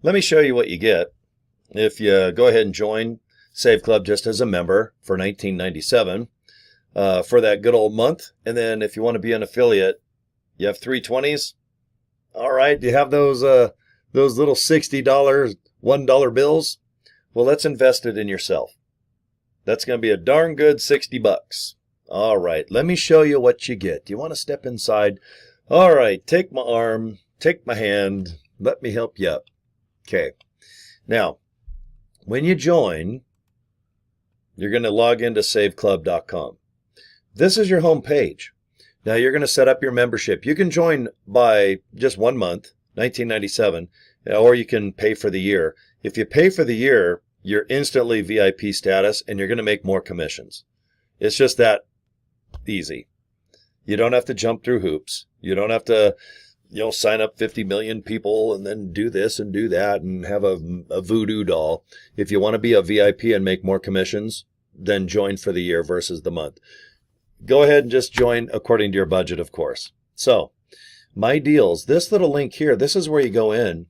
Let me show you what you get if you go ahead and join Save Club just as a member for $19.97 for that good old month. And then if you want to be an affiliate, you have 320s. All right, do you have those little $60 $1 bills? Well, let's invest it in yourself. That's going to be a darn good 60 bucks. All right, let me show you what you get. Do you want to step inside? All right, take my arm, take my hand, let me help you up. Okay, now, when you join, you're going to log into saveclub.com. This is your home page. Now, you're going to set up your membership. You can join by just 1 month, $19.97, or you can pay for the year. If you pay for the year, you're instantly VIP status, and you're going to make more commissions. It's just that easy. You don't have to jump through hoops. You don't have to, sign up 50 million people and then do this and do that and have a voodoo doll. If you want to be a VIP and make more commissions, then join for the year versus the month. Go ahead and just join according to your budget, of course. So, my deals, this little link here, this is where you go in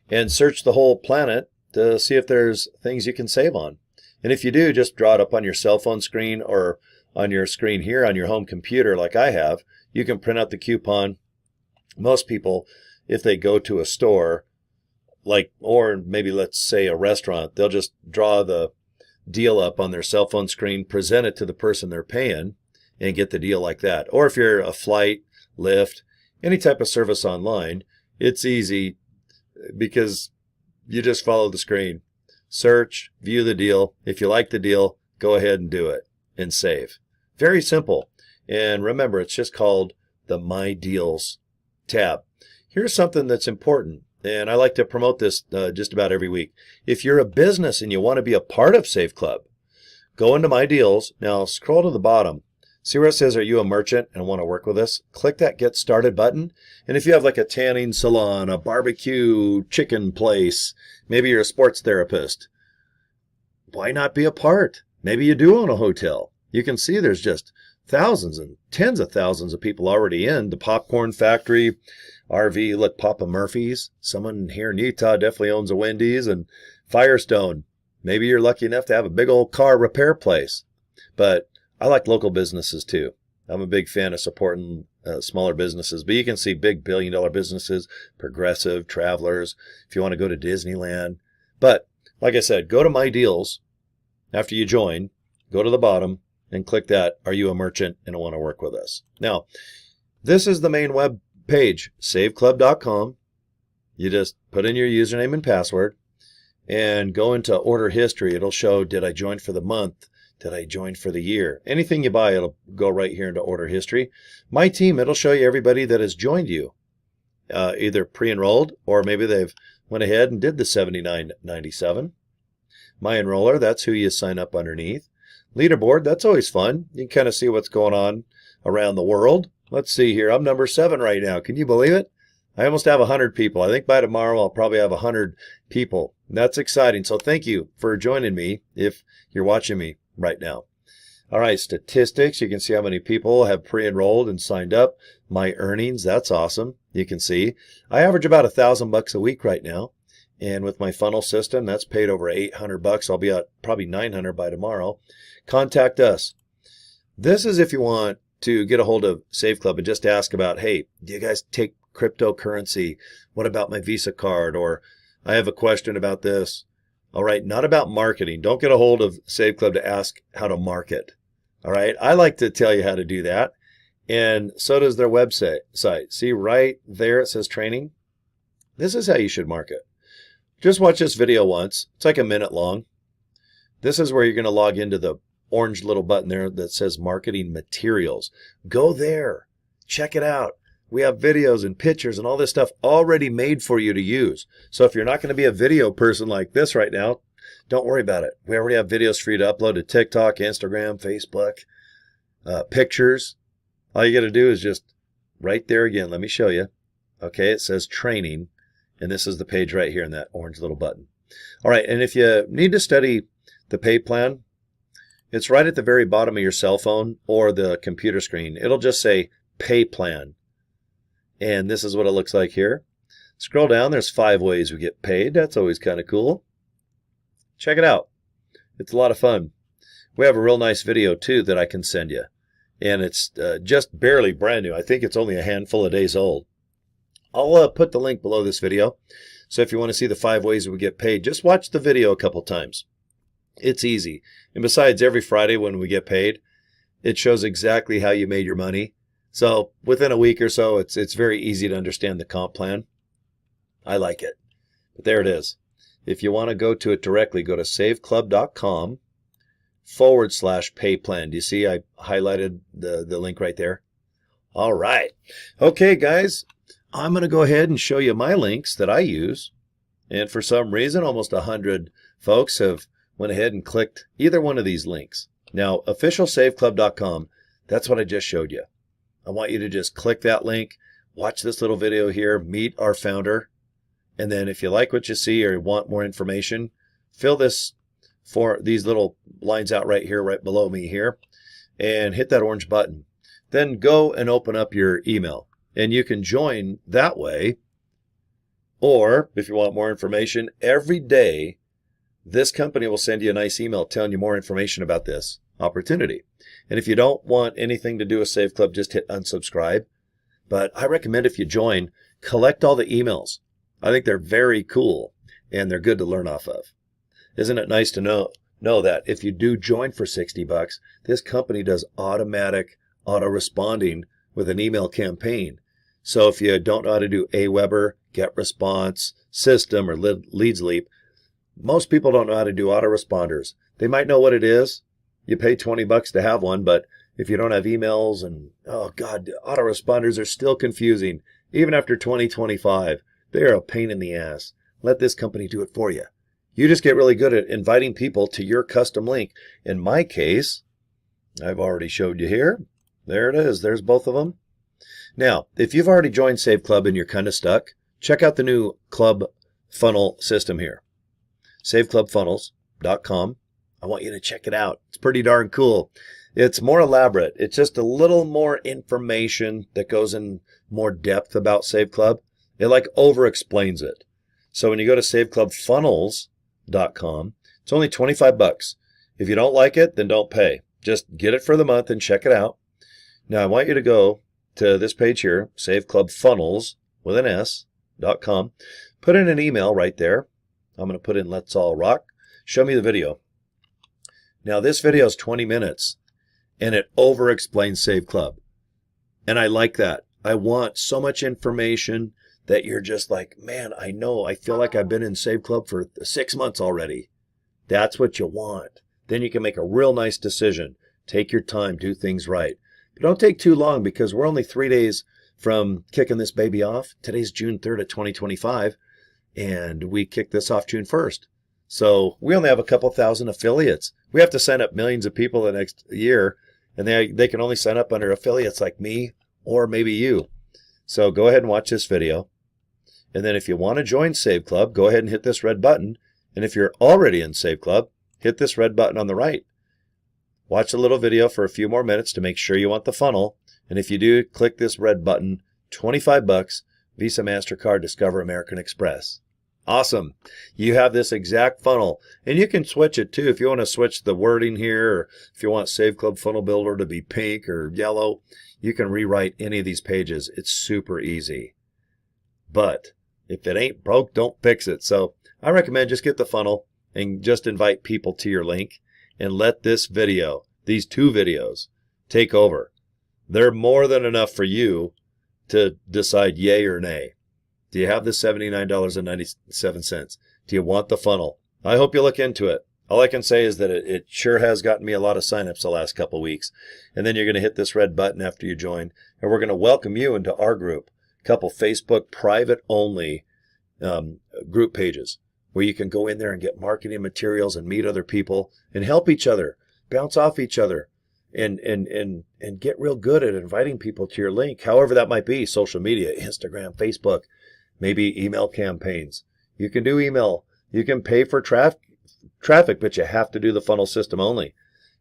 and search the whole planet to see if there's things you can save on. And if you do, just draw it up on your cell phone screen or on your screen here on your home computer like I have. You can print out the coupon. Most people, if they go to a store, or maybe let's say a restaurant, they'll just draw the deal up on their cell phone screen, present it to the person they're paying, and get the deal like that. Or if you're a flight, Lyft, any type of service online, it's easy because you just follow the screen. Search, view the deal. If you like the deal, go ahead and do it and save. Very simple. And remember, it's just called the My Deals tab. Here's something that's important, and I like to promote this just about every week. If you're a business and you want to be a part of Save Club, go into My Deals. Now scroll to the bottom. See where it says, are you a merchant and want to work with us? Click that Get Started button. And if you have like a tanning salon, a barbecue chicken place, maybe you're a sports therapist, why not be a part? Maybe you do own a hotel. You can see there's just thousands and tens of thousands of people already in. The Popcorn Factory, RV, look, Papa Murphy's. Someone here in Utah definitely owns a Wendy's, and Firestone. Maybe you're lucky enough to have a big old car repair place. But I like local businesses too. I'm a big fan of supporting smaller businesses, but you can see big billion-dollar businesses, Progressive, Travelers, if you want to go to Disneyland. But like I said, go to My Deals after you join, go to the bottom and click that, are you a merchant and want to work with us? Now, this is the main web page, saveclub.com. You just put in your username and password and go into order history. It'll show, did I join for the month? Did I join for the year? Anything you buy, it'll go right here into order history. My team, it'll show you everybody that has joined you, either pre-enrolled or maybe they've went ahead and did the $79.97. My enroller, that's who you sign up underneath. Leaderboard, that's always fun. You can kind of see what's going on around the world. Let's see here. I'm number 7 right now. Can you believe it? I almost have 100 people. I think by tomorrow I'll probably have 100 people. That's exciting. So thank you for joining me if you're watching me right now. All right, statistics. You can see how many people have pre-enrolled and signed up. My earnings, that's awesome. You can see I average about $1,000 a week right now. And with my funnel system, that's paid over $800. I'll be at probably $900 by tomorrow. Contact us. This is if you want to get a hold of Save Club and just ask about, hey, do you guys take cryptocurrency? What about my Visa card? Or I have a question about this. All right, not about marketing. Don't get a hold of Save Club to ask how to market. All right, I like to tell you how to do that. And so does their website. See right there, it says training. This is how you should market. Just watch this video once. It's like a minute long. This is where you're going to log into the orange little button there that says marketing materials. Go there. Check it out. We have videos and pictures and all this stuff already made for you to use. So if you're not going to be a video person like this right now, don't worry about it. We already have videos for you to upload to TikTok, Instagram, Facebook, pictures. All you got to do is just right there again. Let me show you. Okay, it says training. And this is the page right here in that orange little button. All right, and if you need to study the pay plan, it's right at the very bottom of your cell phone or the computer screen. It'll just say pay plan. And this is what it looks like here. Scroll down, there's 5 ways we get paid. That's always kind of cool. Check it out. It's a lot of fun. We have a real nice video too that I can send you. And it's just barely brand new. I think it's only a handful of days old. I'll put the link below this video. So if you want to see the 5 ways we get paid, just watch the video a couple times. It's easy. And besides, every Friday when we get paid, it shows exactly how you made your money. So within a week or so, it's very easy to understand the comp plan. I like it. But there it is. If you want to go to it directly, go to saveclub.com/pay plan. Do you see I highlighted the link right there? All right. Okay, guys. I'm going to go ahead and show you my links that I use. And for some reason, almost 100 folks have went ahead and clicked either one of these links. Now, officialsaveclub.com, that's what I just showed you. I want you to just click that link, watch this little video here, meet our founder, and then if you like what you see or you want more information, fill these little lines out right here, right below me here, and hit that orange button. Then go and open up your email, and you can join that way. Or if you want more information, every day this company will send you a nice email telling you more information about this opportunity. And if you don't want anything to do with Save Club, just hit unsubscribe. But I recommend if you join, collect all the emails. I think they're very cool and they're good to learn off of. Isn't it nice to know that if you do join for $60, this company does automatic auto-responding with an email campaign. So if you don't know how to do Aweber, GetResponse, System, or Leads Leap, most people don't know how to do autoresponders. They might know what it is. You pay $20 to have one, but if you don't have emails and, oh God, autoresponders are still confusing. Even after 2025, they are a pain in the ass. Let this company do it for you. You just get really good at inviting people to your custom link. In my case, I've already showed you here. There it is. There's both of them. Now, if you've already joined Save Club and you're kind of stuck, check out the new club funnel system here. saveclubfunnels.com. I want you to check it out. It's pretty darn cool. It's more elaborate. It's just a little more information that goes in more depth about Save Club. It like over explains it. So when you go to saveclubfunnels.com, it's only $25. If you don't like it, then don't pay. Just get it for the month and check it out. Now I want you to go to this page here, saveclubfunnels.com. Put in an email right there. I'm going to put in Let's All Rock. Show me the video. Now this video is 20 minutes and it over explains Save Club. And I like that. I want so much information that you're just like, man, I know, I feel like I've been in Save Club for 6 months already. That's what you want. Then you can make a real nice decision. Take your time, do things right. But don't take too long because we're only 3 days from kicking this baby off. Today's June 3rd of 2025. And we kicked this off June 1st. So we only have a couple thousand affiliates. We have to sign up millions of people the next year. And they can only sign up under affiliates like me or maybe you. So go ahead and watch this video. And then if you want to join Save Club, go ahead and hit this red button. And if you're already in Save Club, hit this red button on the right. Watch the little video for a few more minutes to make sure you want the funnel. And if you do, click this red button, $25, Visa, MasterCard, Discover, American Express. Awesome. You have this exact funnel. And you can switch it too if you want to switch the wording here, or if you want Save Club Funnel Builder to be pink or yellow, you can rewrite any of these pages. It's super easy. But if it ain't broke, don't fix it. So I recommend just get the funnel and just invite people to your link and let this video, these 2 videos, take over. They're more than enough for you to decide yay or nay. Do you have the $79.97? Do you want the funnel? I hope you look into it. All I can say is that it sure has gotten me a lot of signups the last couple of weeks. And then you're going to hit this red button after you join, and we're going to welcome you into our group. A couple Facebook private only group pages where you can go in there and get marketing materials and meet other people and help each other, bounce off each other, and get real good at inviting people to your link, however that might be, social media, Instagram, Facebook, maybe email campaigns. You can do email. You can pay for traffic, but you have to do the funnel system only.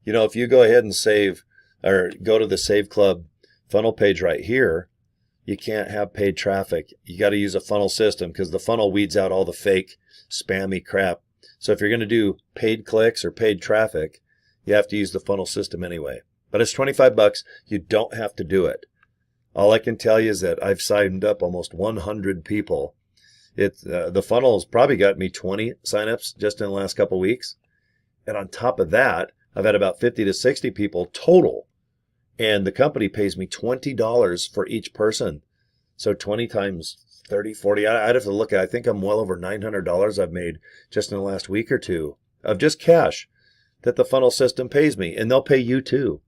You know, if you go ahead and save or go to the Save Club funnel page right here, you can't have paid traffic. You got to use a funnel system because the funnel weeds out all the fake, spammy crap. So if you're going to do paid clicks or paid traffic, you have to use the funnel system anyway. But it's $25. You don't have to do it. All I can tell you is that I've signed up almost 100 people. The funnel's probably got me 20 signups just in the last couple of weeks. And on top of that, I've had about 50 to 60 people total. And the company pays me $20 for each person. So 20 times 30, 40, I'd have to look at it. I think I'm well over $900 I've made just in the last week or two of just cash that the funnel system pays me. And they'll pay you too.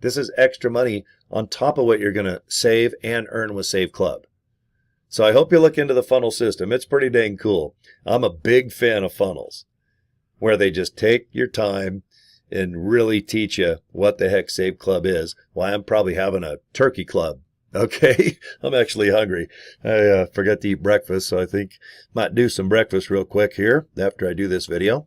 This is extra money on top of what you're going to save and earn with Save Club. So I hope you look into the funnel system. It's pretty dang cool. I'm a big fan of funnels where they just take your time and really teach you what the heck Save Club is. Why I'm probably having a turkey club. Okay, I'm actually hungry. I forgot to eat breakfast, so I think might do some breakfast real quick here after I do this video.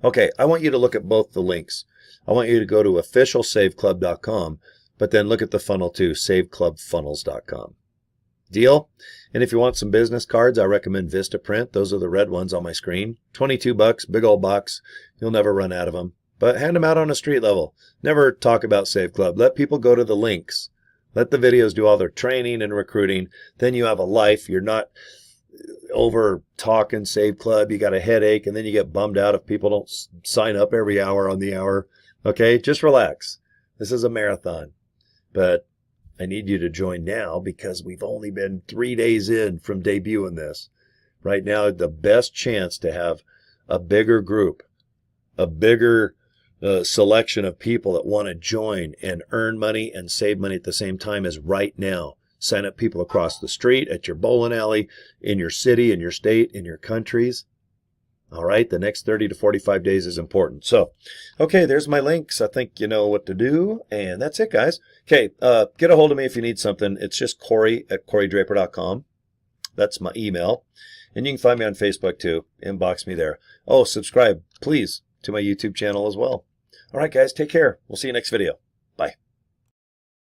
Okay, I want you to look at both the links. I want you to go to officialsaveclub.com, but then look at the funnel too, saveclubfunnels.com. Deal? And if you want some business cards, I recommend Vistaprint. Those are the red ones on my screen. $22, big old box. You'll never run out of them. But hand them out on a street level. Never talk about Save Club. Let people go to the links. Let the videos do all their training and recruiting. Then you have a life. You're not over talking Save Club. You got a headache, and then you get bummed out if people don't sign up every hour on the hour. Okay, just relax. This is a marathon. But I need you to join now because we've only been 3 days in from debuting this. Right now, the best chance to have a bigger group, a bigger selection of people that want to join and earn money and save money at the same time is right now. Sign up people across the street, at your bowling alley, in your city, in your state, in your countries. All right, the next 30 to 45 days is important. So, okay, there's my links. I think you know what to do, and that's it, guys. Okay, get a hold of me if you need something. It's just Cory at CoryDraper.com. That's my email. And you can find me on Facebook, too. Inbox me there. Oh, subscribe, please, to my YouTube channel as well. All right, guys, take care. We'll see you next video. Bye.